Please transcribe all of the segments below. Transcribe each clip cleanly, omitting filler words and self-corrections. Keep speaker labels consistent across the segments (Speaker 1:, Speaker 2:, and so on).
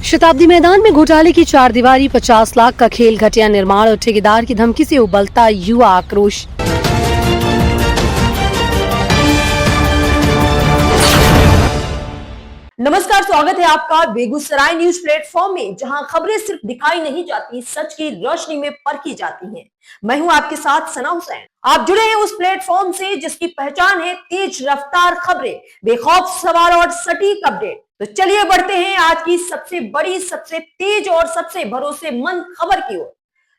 Speaker 1: शताब्दी मैदान में घोटाले की चार दीवारी, 50 लाख का खेल, घटिया निर्माण और ठेकेदार की धमकी से उबलता युवा आक्रोश।
Speaker 2: नमस्कार, स्वागत है आपका बेगूसराय न्यूज प्लेटफॉर्म में, जहां खबरें सिर्फ दिखाई नहीं जाती, सच की रोशनी में परखी जाती हैं। मैं हूं आपके साथ सना हुसैन। आप जुड़े हैं उस प्लेटफॉर्म से जिसकी पहचान है तेज रफ्तार खबरें, बेखौफ सवाल और सटीक अपडेट। तो चलिए बढ़ते हैं आज की सबसे बड़ी, सबसे तेज और सबसे भरोसेमंद खबर की ओर,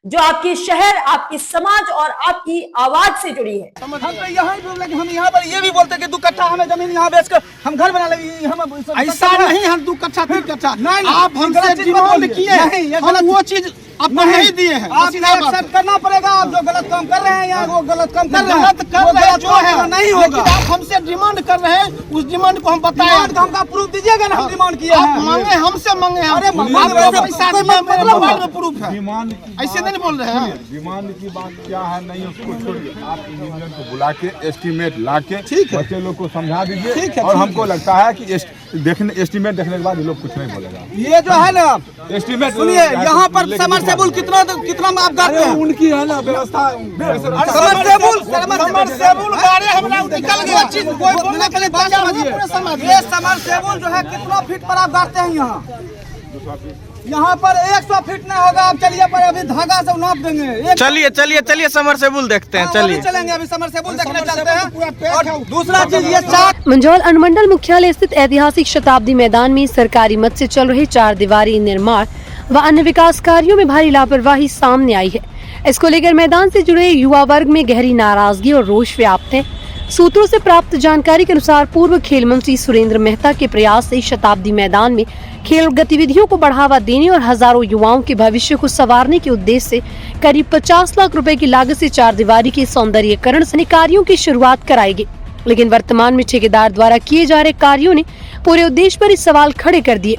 Speaker 2: जो आपके शहर, आपके समाज और आपकी आवाज से जुड़ी है।
Speaker 3: हम तो यहाँ हम यहाँ पर ये भी बोलते हैं कि 2 कट्ठा हमें जमीन यहाँ बेचकर हम घर बना लेंगे। हम ऐसा नहीं, हम 2 कट्ठा 3 कट्ठा नहीं, आप हमसे डिमांड किए हैं, हम वो चीज आपको नहीं दिए हैं। आप एक्सेप्ट करना पड़ेगा। आप जो गलत काम कर रहे हैं यहाँ, वो गलत काम कर रहे हैं, गलत कर रहे हैं जो है नहीं होगा। आप हमसे डिमांड कर रहे हैं, उस डिमांड को हम बताएं। हमका प्रूफ दीजिएगा ना, हम डिमांड किए हैं। मांगे हमसे मांगे, अरे पैसा प्रूफ है, ऐसे नहीं बोल रहे हैं।
Speaker 4: डिमांड की बात क्या है नहीं उसको छोड़िए, आप इंजीनियर को बुला के एस्टीमेट ला के बच्चे लोग को समझा दीजिए। और हमको लगता है कि एस्टीमेट देखने के बाद ये लोग कुछ नहीं बोलेगा।
Speaker 3: ये जो है ना
Speaker 4: एस्टीमेट
Speaker 3: सुनिए, यहाँ पर समरसेबुल कितना आप गाते हैं, उनकी है ना व्यवस्था। समरसेबुल गाड़ी हमरा निकल गया चीज, कोई बोलने के लिए बात समझिए। ये समरसेबुल जो है कितना फीट पर आप गाते हैं यहाँ पर 100 फीट नहीं होगा। आप चलिए पर अभी धागा से नाप देंगे।
Speaker 5: चलिए समरसेबुल देखते हैं। चलिए
Speaker 3: चलेंगे, अभी समरसेबुल देखने चलते हैं। और दूसरा चीज ये
Speaker 1: मंझौल अनुमंडल मुख्यालय स्थित ऐतिहासिक शताब्दी मैदान में सरकारी मद से चल रहे 4 दीवारी निर्माण व अन्य विकास कार्यों में भारी लापरवाही सामने आई है। इसको लेकर मैदान से जुड़े युवा वर्ग में गहरी नाराजगी और रोष व्याप्त है। सूत्रों से प्राप्त जानकारी के अनुसार पूर्व खेल मंत्री सुरेंद्र मेहता के प्रयास से शताब्दी मैदान में खेल गतिविधियों को बढ़ावा देने और हजारों युवाओं के भविष्य को संवारने के उद्देश्य से करीब 50 लाख रुपए की लागत से 4 दीवारी के सौंदर्यीकरण से कार्यों की शुरुआत कराई गई। लेकिन वर्तमान में ठेकेदार द्वारा किए जा रहे कार्यों ने पूरे उद्देश्य पर इस सवाल खड़े कर दिए।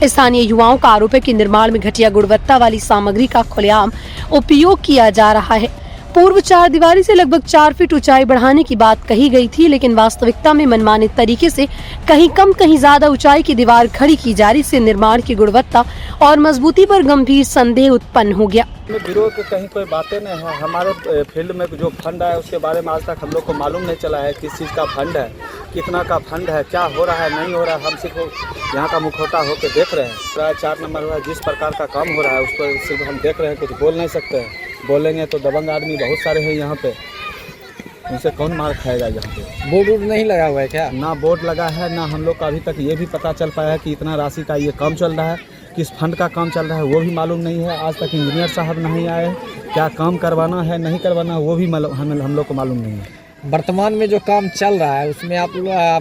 Speaker 1: स्थानीय युवाओं का आरोप है कि निर्माण में घटिया गुणवत्ता वाली सामग्री का खुलेआम उपयोग किया जा रहा है। पूर्व 4 दीवारी से लगभग 4 फीट ऊंचाई बढ़ाने की बात कही गई थी, लेकिन वास्तविकता में मनमाने तरीके से कहीं कम कहीं ज्यादा ऊंचाई की दीवार खड़ी की जा रही से निर्माण की गुणवत्ता और मजबूती पर गंभीर संदेह उत्पन्न हो गया।
Speaker 6: विरोध की कहीं कोई बातें नहीं है। हमारे फील्ड में जो फंड है उसके बारे में आज तक हम लोग को मालूम नहीं चला है किस चीज़ का फंड है, कितना का फंड है, क्या हो रहा है नहीं हो रहा है। हम सिर्फ यहाँ का मुखौटा होकर देख रहे हैं। प्राय 4 नंबर हुआ, जिस प्रकार का काम हो रहा है उस पर सिर्फ हम देख रहे हैं, कुछ बोल नहीं सकते हैं। बोलेंगे तो दबंग आदमी बहुत सारे हैं यहाँ पे, उनसे कौन मार खाएगा। यहाँ पे
Speaker 5: बोर्ड नहीं लगा हुआ है क्या?
Speaker 6: ना बोर्ड लगा है, ना हम लोग का अभी तक ये भी पता चल पाया है कि इतना राशि का ये काम चल रहा है, किस फंड का काम चल रहा है वो भी मालूम नहीं है। आज तक इंजीनियर साहब नहीं आए, क्या काम करवाना है नहीं करवाना वो भी हम लोग को मालूम नहीं है।
Speaker 5: वर्तमान में जो काम चल रहा है उसमें आप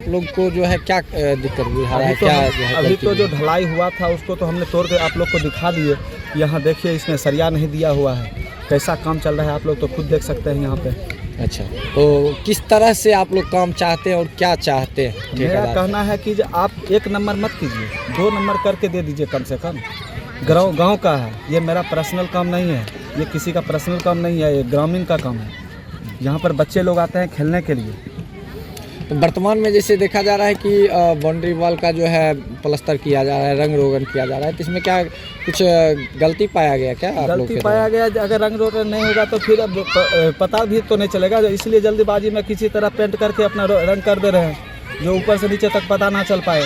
Speaker 5: लोग को जो है क्या दिक्कत हुई है?
Speaker 6: अभी तो जो ढलाई हुआ था उसको तो हमने तोड़ के आप लोग को दिखा दिए। यहाँ देखिए, इसमें सरिया नहीं दिया हुआ है, कैसा काम चल रहा है आप लोग तो खुद देख सकते हैं यहाँ पे।
Speaker 5: अच्छा, तो किस तरह से आप लोग काम चाहते हैं और क्या चाहते हैं?
Speaker 6: मेरा कहना है कि आप 1 नंबर मत कीजिए, 2 नंबर करके दे दीजिए कम से कम। गाँव का है, ये मेरा पर्सनल काम नहीं है, ये किसी का पर्सनल काम नहीं है, ये ग्रामीण का काम है। यहाँ पर बच्चे लोग आते हैं खेलने के लिए।
Speaker 5: तो वर्तमान में जैसे देखा जा रहा है कि बाउंड्री वॉल का जो है प्लास्टर किया जा रहा है, रंग रोगन किया जा रहा है, तो इसमें क्या कुछ गलती पाया गया क्या?
Speaker 6: गलती पाया गया, अगर रंग रोगन नहीं होगा तो फिर अब पता भी तो नहीं चलेगा। इसलिए जल्दीबाजी में किसी तरह पेंट करके अपना रंग कर दे रहे हैं, जो ऊपर से नीचे तक पता ना चल पाए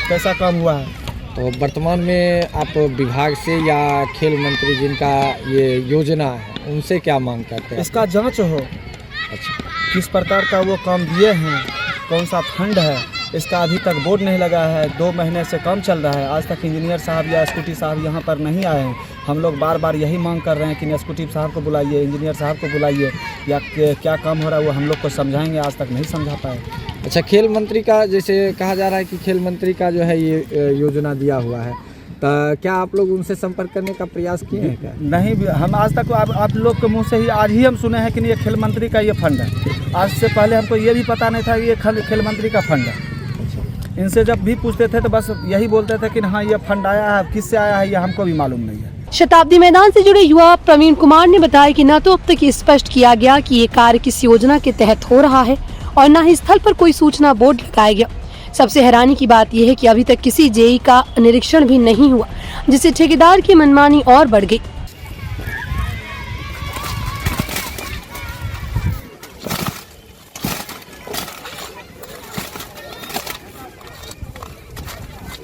Speaker 6: कैसा काम हुआ है।
Speaker 5: तो वर्तमान में आप विभाग से या खेल मंत्री जिनका ये योजना है उनसे क्या मांग करते हैं?
Speaker 6: इसका जांच हो।
Speaker 5: अच्छा,
Speaker 6: किस प्रकार का वो काम दिए हैं, कौन सा फंड है, इसका अभी तक बोर्ड नहीं लगा है। 2 महीने से काम चल रहा है, आज तक इंजीनियर साहब या स्कूटी साहब यहाँ पर नहीं आए हैं। हम लोग बार बार यही मांग कर रहे हैं कि स्कूटी साहब को बुलाइए, इंजीनियर साहब को बुलाइए, या क्या काम हो रहा है वो हम लोग को समझाएंगे, आज तक नहीं समझा पाए।
Speaker 5: अच्छा, खेल मंत्री का जैसे कहा जा रहा है कि खेल मंत्री का जो है ये योजना दिया हुआ है, तो क्या आप लोग उनसे संपर्क करने का प्रयास किए हैं क्या?
Speaker 6: नहीं, हम आज तक आप लोग के मुंह से ही आज ही हम सुने हैं कि ये खेल मंत्री का ये फंड है। आज से पहले हमको ये भी पता नहीं था ये खेल मंत्री का फंड है। इनसे जब भी पूछते थे तो बस यही बोलते थे कि हाँ ये फंड आया है, किससे आया है ये हमको भी मालूम नहीं है।
Speaker 1: शताब्दी मैदान से जुड़े युवा प्रवीण कुमार ने बताया कि न तो अब तक स्पष्ट किया गया कि ये कार्य किस योजना के तहत हो रहा है और न ही स्थल पर कोई सूचना बोर्ड लगाया गया, सबसे हैरानी की बात यह है कि अभी तक किसी जेई का निरीक्षण भी नहीं हुआ, जिससे ठेकेदार की मनमानी और बढ़ गई।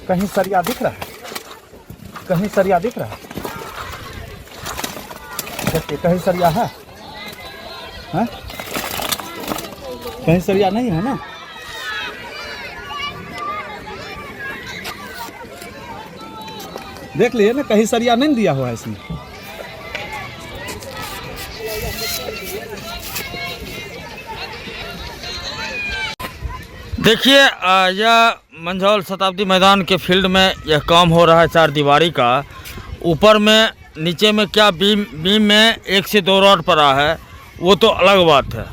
Speaker 6: कहीं सरिया दिख रहा है, कहीं सरिया दिख रहा है, देखिए कहीं सरिया है, हैं? कहीं सरिया नहीं है ना। देख लिए ना, कहीं सरिया नहीं दिया हुआ है इसमें।
Speaker 7: देखिए यह मंझौल शताब्दी मैदान के फील्ड में यह काम हो रहा है चार दीवारी का। ऊपर में नीचे में क्या बीम में 1 से 2 रॉड पड़ा है वो तो अलग बात है,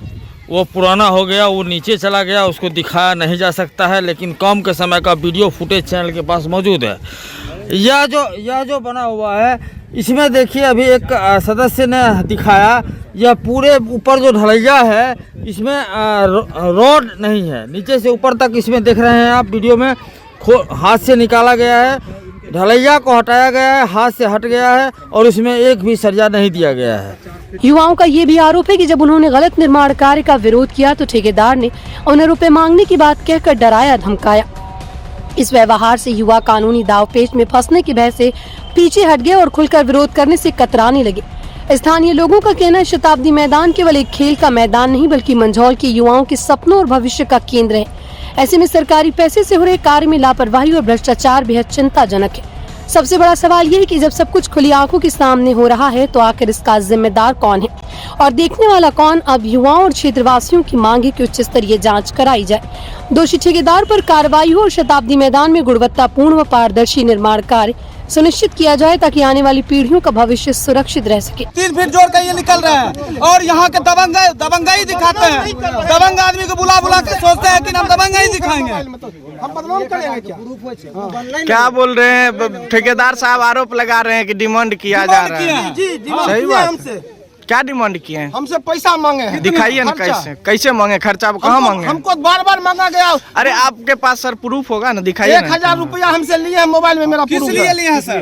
Speaker 7: वो पुराना हो गया, वो नीचे चला गया, उसको दिखाया नहीं जा सकता है, लेकिन काम के समय का वीडियो फुटेज चैनल के पास मौजूद है। यह जो बना हुआ है इसमें देखिए अभी एक सदस्य ने दिखाया, यह पूरे ऊपर जो ढलैया है इसमें रॉड नहीं है, नीचे से ऊपर तक इसमें देख रहे हैं आप वीडियो में हाथ से निकाला गया है, ढलैया को हटाया गया है, हाथ से हट गया है और इसमें एक भी सरिया नहीं दिया गया है।
Speaker 1: युवाओं का ये भी आरोप है कि जब उन्होंने गलत निर्माण कार्य का विरोध किया तो ठेकेदार ने उन्हें रुपए मांगने की बात कहकर डराया धमकाया। इस व्यवहार से युवा कानूनी दावपेच में फंसने की भय से पीछे हट गए और खुलकर विरोध करने से कतराने लगे। स्थानीय लोगों का कहना है शताब्दी मैदान केवल एक खेल का मैदान नहीं बल्कि मंझौल के युवाओं के सपनों और भविष्य का केंद्र है। ऐसे में सरकारी पैसे से हो रहे कार्य में लापरवाही और भ्रष्टाचार बेहद चिंताजनक है। सबसे बड़ा सवाल ये है कि जब सब कुछ खुली आंखों के सामने हो रहा है तो आखिर इसका जिम्मेदार कौन है और देखने वाला कौन। अब युवाओं और क्षेत्रवासियों की मांग है कि उच्च स्तरीय जांच कराई जाए, दोषी ठेकेदार पर कार्रवाई हो और शताब्दी मैदान में गुणवत्तापूर्ण व पारदर्शी निर्माण कार्य सुनिश्चित किया जाए ताकि आने वाली पीढ़ियों का भविष्य सुरक्षित रह सके।
Speaker 3: 3 फीट जोड़ कर ये निकल रहे हैं और यहाँ के दबंगाई दिखाते हैं। दबंग आदमी को बुला के सोचते हैं कि हम दबंगाई दिखाएंगे। हम बदनाम करेंगे क्या
Speaker 8: बोल रहे हैं ठेकेदार साहब? आरोप लगा रहे हैं कि डिमांड किया जा रहा है।
Speaker 3: जी
Speaker 8: सही बात हमसे क्या डिमांड किए हैं?
Speaker 3: हमसे पैसा मांगे हैं।
Speaker 8: दिखाइए ना कैसे मांगे, खर्चा कहाँ मांगे?
Speaker 3: हमको बार मांगा गया।
Speaker 8: अरे आपके पास सर प्रूफ होगा ना, दिखाइए।
Speaker 3: 1000 रुपया हमसे लिए हैं, मोबाइल में मेरा प्रूफ है। किस लिए लिए हैं सर?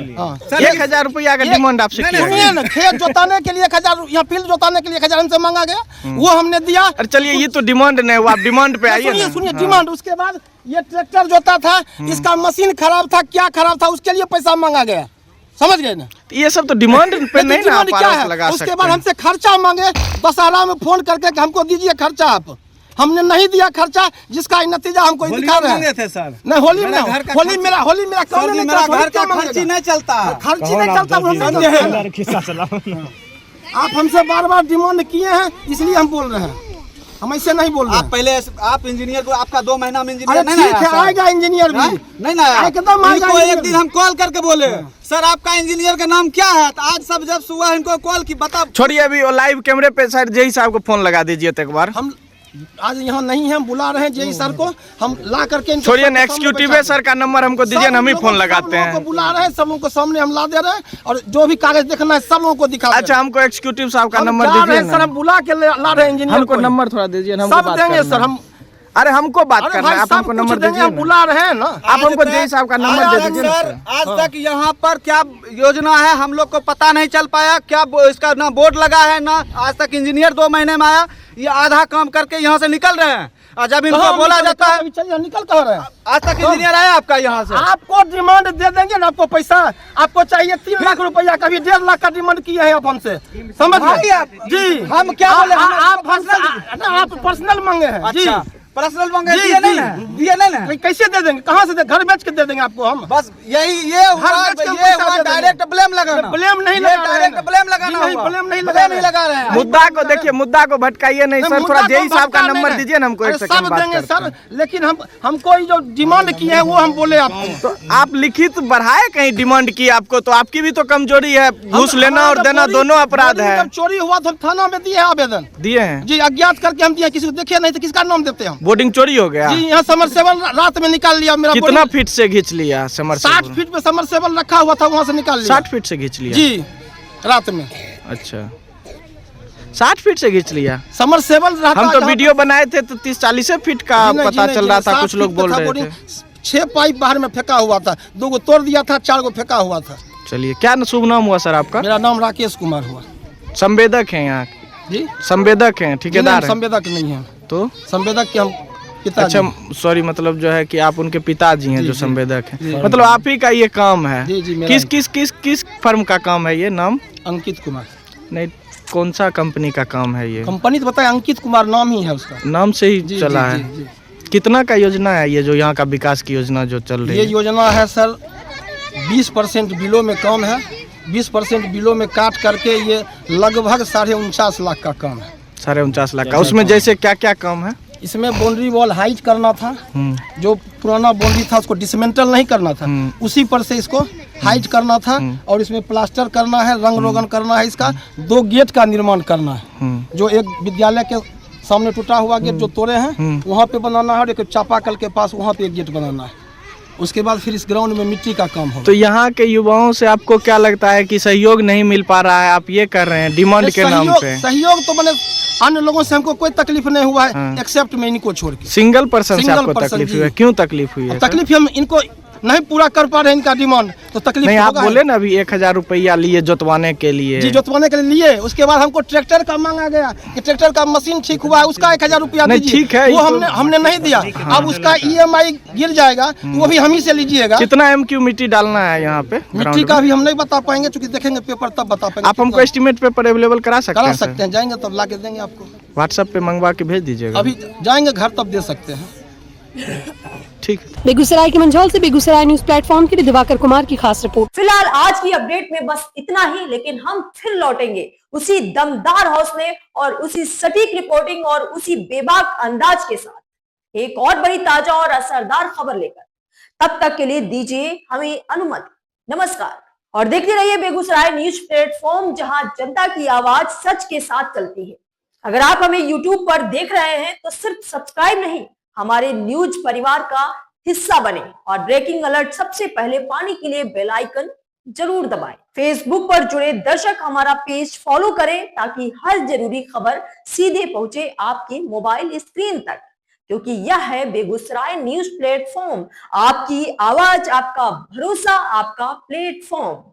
Speaker 8: 1000 रुपया का डिमांड आपसे किया है।
Speaker 3: ना खेत जोताने के लिए 1000, यहाँ फील्ड जोताने के लिए 1000 हमसे मांगा गया, वो हमने दिया।
Speaker 8: अरे चलिए ये तो डिमांड नहीं हुआ, आप डिमांड पे आइए।
Speaker 3: सुनिए डिमांड। उसके बाद ये ट्रैक्टर जोता था, इसका मशीन खराब था, क्या खराब था, उसके लिए पैसा मांगा गया। समझ गए ना?
Speaker 8: ये सब तो डिमांड पे नहीं ना आप आरोप लगा सकते।
Speaker 3: उसके बाद हमसे खर्चा मांगे, दशहरा में फोन करके कि हमको दीजिए खर्चा। आप हमने नहीं दिया खर्चा, जिसका नतीजा हमको दिखा रहे हैं सर। नहीं होली मेरा घर का खर्ची नहीं चलता, खर्ची नहीं चलता। आप हमसे बार डिमांड किए हैं, इसलिए हम बोल रहे हैं, हम ऐसे नहीं बोल रहे हैं।
Speaker 9: आप पहले आप इंजीनियर को, आपका 2 महीना में इंजीनियर नहीं
Speaker 3: ठीक है, आएगा इंजीनियर भी नहीं ना एकदम आएगा।
Speaker 9: एक दिन हम कॉल करके बोले सर आपका इंजीनियर का नाम क्या है, तो आज सब जब सुबह इनको कॉल की बता।
Speaker 8: छोड़िए अभी लाइव कैमरे पे सर जेई साहब को फोन लगा दीजिए तो एक बार।
Speaker 3: हम आज यहाँ नहीं है, बुला रहे हैं जेई सर को, हम ला करके।
Speaker 8: छोड़िए ना, एक्जीक्यूटिव सर का नंबर हमको दीजिए, हम ही फोन लगाते हैं।
Speaker 3: बुला रहे हैं, सब लोगों को सामने हम ला दे रहे हैं और जो भी कागज देखना है सब लोगों को दिखा।
Speaker 8: अच्छा हमको एक्जीक्यूटिव साहब का नंबर दीजिए
Speaker 3: सर, हम बुला के ला रहे हैं इंजीनियर।
Speaker 8: हमको नंबर थोड़ा दीजिए,
Speaker 3: सब देंगे सर। हम
Speaker 8: अरे हमको बात करना है, आप हमको नंबर दीजिए।
Speaker 3: बुला रहे हैं ना,
Speaker 8: आप हमको जेई साहब का नंबर दे दीजिए।
Speaker 9: आज तक यहाँ पर क्या योजना है हम लोग को पता नहीं चल पाया, क्या इसका ना बोर्ड लगा है ना आज तक इंजीनियर 2 महीने में आया। ये आधा काम करके यहाँ से निकल रहे हैं और जब इनको बोला जाता है
Speaker 3: निकल कर रहे हैं।
Speaker 9: आज तक इंजीनियर आया आपका यहाँ से?
Speaker 3: आपको डिमांड दे देंगे ना, आपको पैसा आपको चाहिए 3 लाख रुपया, कभी 1.5 लाख का डिमांड किए हैं आप हमसे। समझ गए जी? हम क्या बोले? आप पर्सनल मांगे हैं जी,
Speaker 9: पर्सनल मांगे दिए नहीं ना।
Speaker 3: कैसे दे देंगे, कहाँ से घर बेच के दे देंगे आपको हम?
Speaker 9: बस ये डायरेक्ट ब्लेम लगाना।
Speaker 3: ब्लेम नहीं लगा,
Speaker 9: डायरेक्ट ब्लेम लगाना,
Speaker 3: ब्लेम नहीं
Speaker 9: लगा रहे हैं।
Speaker 8: मुद्दा को देखिए, मुद्दा को भटकाइए नहीं सर, थोड़ा जेई साहब का नंबर दीजिए ना हमको। एक सेकंड बात
Speaker 3: देंगे सर, लेकिन हमको जो डिमांड की है वो हम बोले आपको।
Speaker 8: तो आप लिखित बढ़ाए कहीं डिमांड की आपको, तो आपकी भी तो कमजोरी है, घूस लेना और देना दोनों अपराध है।
Speaker 3: चोरी हुआ तो थाना में दिए आवेदन,
Speaker 8: दिए हैं
Speaker 3: जी, अज्ञात करके हम दिए, किसी को देखे नहीं तो किसका नाम देते हम?
Speaker 8: बोर्डिंग चोरी हो गया
Speaker 3: जी। यहाँ समरसेबल रात में निकाल लिया मेरा।
Speaker 8: कितना फीट से खींच लिया समरसेबल?
Speaker 3: 60 फीट पे समरसेबल रखा हुआ था, वहाँ से निकाल लिया।
Speaker 8: 60 फीट से खींच लिया
Speaker 3: जी रात में।
Speaker 8: अच्छा 60 फीट से खींच लिया।
Speaker 3: समरसेबल रहता
Speaker 8: हम तो
Speaker 3: जहाँ
Speaker 8: वीडियो बनाए थे तो 30-40 फीट का
Speaker 3: जी नहीं,
Speaker 8: पता
Speaker 3: जी
Speaker 8: चल
Speaker 3: नहीं,
Speaker 8: रहा था,
Speaker 3: 60
Speaker 8: कुछ लोग
Speaker 3: फीट
Speaker 8: बोल
Speaker 3: का था
Speaker 8: रहे
Speaker 3: बोरिंग।
Speaker 8: थे।
Speaker 3: 6 पाइप बाहर में फेंका हुआ था, 2 को तोड़ दिया था, 4 को फेंका हुआ था।
Speaker 8: चलिए, क्या शुभ नाम हुआ सर आपका?
Speaker 3: मेरा नाम राकेश कुमार हुआ
Speaker 8: संवेदक हैं यहाँ?
Speaker 3: जी,
Speaker 8: संवेदक हैं, ठेकेदार हैं?
Speaker 3: संवेदक नहीं है,
Speaker 8: तो
Speaker 3: संवेदक के हम पिताजी।
Speaker 8: अच्छा, सॉरी, मतलब जो है कि आप उनके पिताजी हैं जो
Speaker 3: जी।
Speaker 8: संवेदक हैं, मतलब आप ही का ये काम है?
Speaker 3: जी, जी, मेरा
Speaker 8: किस
Speaker 3: ही।
Speaker 8: किस किस किस फर्म का काम है ये? नाम
Speaker 3: अंकित कुमार।
Speaker 8: नहीं, कौन सा कंपनी का काम है ये?
Speaker 3: कंपनी तो बताए, अंकित कुमार नाम ही है उसका।
Speaker 8: नाम से ही
Speaker 3: जी,
Speaker 8: चला
Speaker 3: जी,
Speaker 8: है।
Speaker 3: जी,
Speaker 8: कितना का योजना है ये जो यहाँ का विकास की योजना जो चल रही
Speaker 3: ये
Speaker 8: है?
Speaker 3: योजना है सर, 20% बिलों में काम है। 20% बिलों में काट करके ये लगभग 49.5 लाख का काम है।
Speaker 8: 49.5 लाख का। उसमें जैसे क्या क्या काम है?
Speaker 3: इसमें बाउंड्री वॉल हाइट करना था, जो पुराना बाउंड्री था उसको डिसमेंटल नहीं करना था, उसी पर से इसको हाइट करना था, और इसमें प्लास्टर करना है, रंग रोगन करना है, इसका 2 गेट का निर्माण करना है। जो एक विद्यालय के सामने टूटा हुआ गेट जो तोड़े हैं वहाँ पे बनाना है, और एक चापाकल के पास वहाँ पे एक गेट बनाना है। उसके बाद फिर इस ग्राउंड में मिट्टी का काम होगा।
Speaker 8: तो यहाँ के युवाओं से आपको क्या लगता है कि सहयोग नहीं मिल पा रहा है? आप ये कर रहे हैं डिमांड के नाम पे।
Speaker 3: सहयोग तो मैंने अन्य लोगों से हमको कोई तकलीफ नहीं हुआ है, एक्सेप्ट मैं इनको छोड़ के।
Speaker 8: सिंगल पर्सन से आपको
Speaker 3: पर्सन,
Speaker 8: तकलीफ
Speaker 3: जी।
Speaker 8: हुई है? क्यों तकलीफ हुई है?
Speaker 3: तकलीफ हम इनको नहीं पूरा कर पा रहे हैं, इनका डिमांड, तो तकलीफ
Speaker 8: नहीं,
Speaker 3: तो
Speaker 8: आप
Speaker 3: होगा
Speaker 8: बोले
Speaker 3: ही।
Speaker 8: ना अभी 1000 रुपया लिए जोतवाने के लिए।
Speaker 3: जी, जोतवाने के लिए। उसके बाद हमको ट्रैक्टर का मांगा गया कि ट्रैक्टर का मशीन ठीक हुआ है, उसका 1000 रुपया
Speaker 8: नहीं,
Speaker 3: दीजिए।
Speaker 8: ठीक है,
Speaker 3: वो
Speaker 8: ये तो-
Speaker 3: हमने नहीं दिया। अब उसका EMI गिर जाएगा तो वो भी हम ही से लीजिएगा।
Speaker 8: कितना MQ मिट्टी डालना है यहाँ पे
Speaker 3: मिट्टी
Speaker 8: ग्राउंड
Speaker 3: का
Speaker 8: में?
Speaker 3: भी हम नहीं बता पाएंगे, क्योंकि देखेंगे पेपर तब बता पाएंगे।
Speaker 8: आप हमको एस्टिमेट पेपर अवेलेबल करा सकते
Speaker 3: करा
Speaker 8: हैं?
Speaker 3: सकते हैं, जाएंगे तब ला के देंगे आपको।
Speaker 8: व्हाट्सएप पे मंगवा के भेज दीजिएगा।
Speaker 3: अभी जाएंगे घर तब दे सकते हैं।
Speaker 8: ठीक।
Speaker 1: बेगूसराय के मंझौल से बेगूसराय न्यूज प्लेटफॉर्म के लिए दिवाकर कुमार की खास रिपोर्ट।
Speaker 2: फिलहाल आज की अपडेट में बस इतना ही, लेकिन हम फिर लौटेंगे उसी दमदार हौसले और उसी सटीक रिपोर्टिंग और उसी बेबाक अंदाज के साथ एक और बड़ी ताजा और असरदार खबर लेकर। तब तक के लिए दीजिए हमें अनुमति। नमस्कार और देखते रहिए बेगूसराय न्यूज प्लेटफॉर्म, जहां जनता की आवाज सच के साथ चलती है। अगर आप हमें YouTube पर देख रहे हैं तो सिर्फ सब्सक्राइब नहीं, हमारे न्यूज परिवार का हिस्सा बने और ब्रेकिंग अलर्ट सबसे पहले पाने के लिए बेल आइकन जरूर दबाएं। फेसबुक पर जुड़े दर्शक हमारा पेज फॉलो करें ताकि हर जरूरी खबर सीधे पहुंचे आपके मोबाइल स्क्रीन तक, क्योंकि यह है बेगूसराय न्यूज प्लेटफॉर्म, आपकी आवाज, आपका भरोसा, आपका प्लेटफॉर्म।